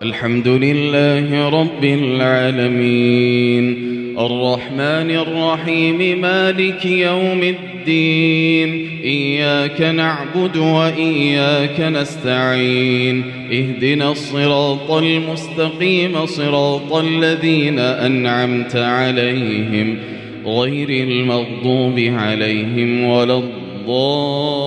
الحمد لله رب العالمين الرحمن الرحيم مالك يوم الدين إياك نعبد وإياك نستعين اهدنا الصراط المستقيم صراط الذين أنعمت عليهم غير المغضوب عليهم ولا الضالين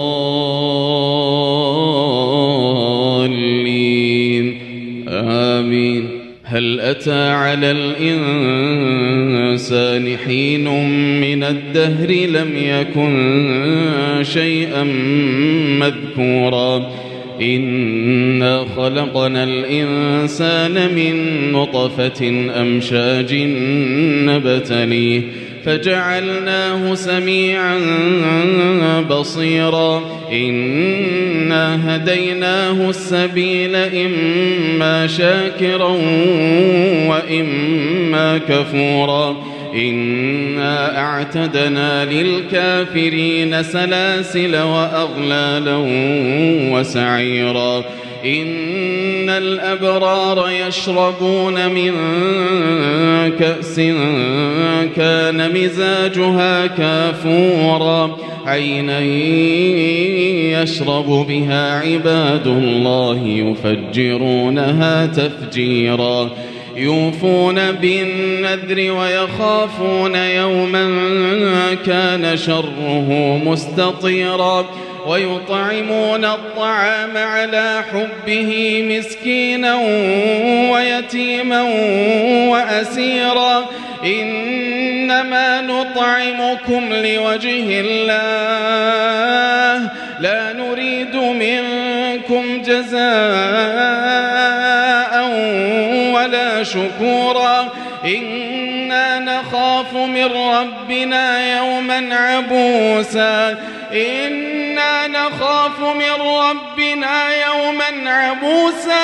آمين. هل أتى على الإنسان حين من الدهر لم يكن شيئا مذكورا إنا خلقنا الإنسان من نطفة أمشاج نبتليه فجعلناه سميعا بصيرا إنا هديناه السبيل إما شاكرا وإما كفورا إنا أعتدنا للكافرين سلاسل وأغلالا وسعيرا إن الأبرار يشربون من كأس كان مزاجها كافورا عينا يشرب بها عباد الله يفجرونها تفجيرا يوفون بالنذر ويخافون يوما كان شره مستطيرا ويطعمون الطعام على حبه مسكينا ويتيما وأسيرا إنما نطعمكم لوجه الله لا نريد منكم جزاء ولا شكورا إنا نخاف من ربنا يوما عبوسا إنا نخاف من ربنا يوما عبوسا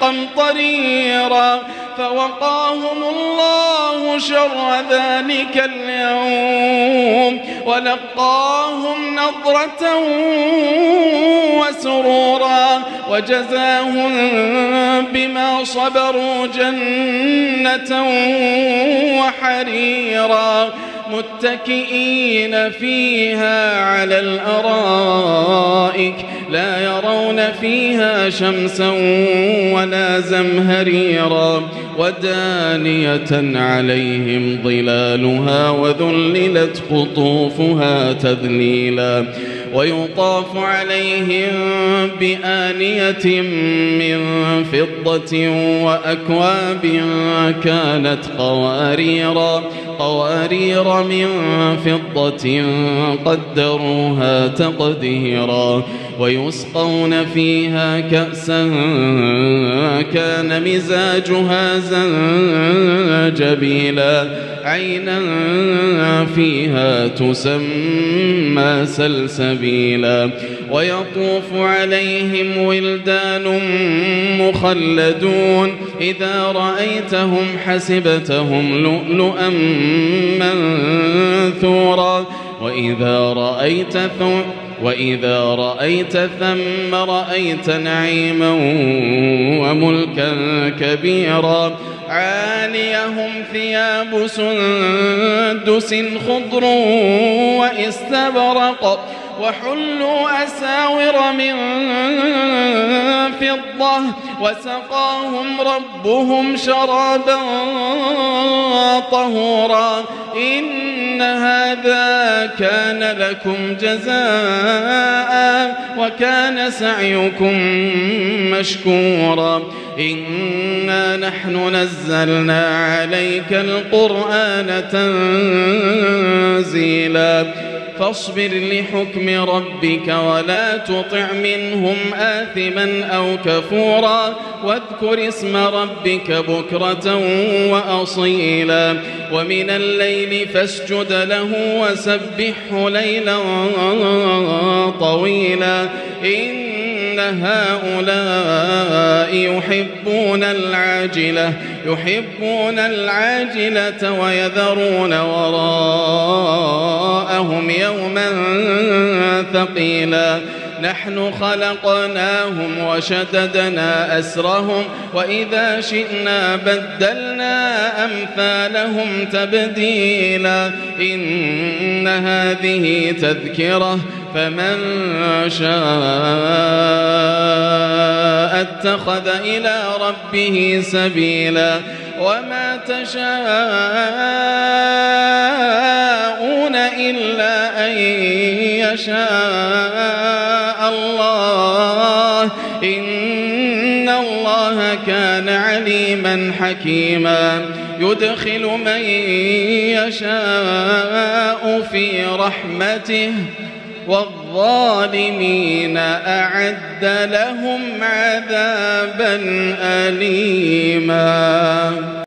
قمطريرا فوقاهم الله شر ذلك اليوم ولقاهم نضرة وسرورا وجزاهم بما صبروا جنة وحريرا متكئين فيها على الأرائك لا يرون فيها شمسا ولا زمهريرا ودانية عليهم ظلالها وذللت قطوفها تذليلا ويطاف عليهم بآنية من فضة وأكواب كانت قوارير من فضة قدروها تقديرا ويسقون فيها كأسا كان مزاجها زنجبيلا عينا فيها تسمى سلسبيلا ويطوف عليهم ولدان مخلدون إذا رأيتهم حسبتهم لؤلؤا منثورا وإذا رأيت ثم رأيت نعيما وملكا كبيرا عاليهم ثياب سندس خضر واستبرق وحلوا أساور من فضة وسقاهم ربهم شرابا طهورا إن هذا كان لكم جزاء وكان سعيكم مشكورا إنا نحن نزلنا عليك القرآن تنزيلا فاصبر لحكم ربك ولا تطع منهم آثما أو كفورا واذكر اسم ربك بكرة وأصيلا ومن الليل فاسجد له وسبحه ليلا طويلا إن هؤلاء يحبون العاجلة ويذرون وراءهم يوما ثقيلا نحن خلقناهم وشددنا أسرهم وإذا شئنا بدلنا أمثالهم تبديلا إن هذه تذكرة فمن شاء اتخذ إلى ربه سبيلا وما تشاءون إلا أن يشاء الله إن الله كان عليما حكيما يدخل من يشاء في رحمته والظالمين أعد لهم عذابا أليما.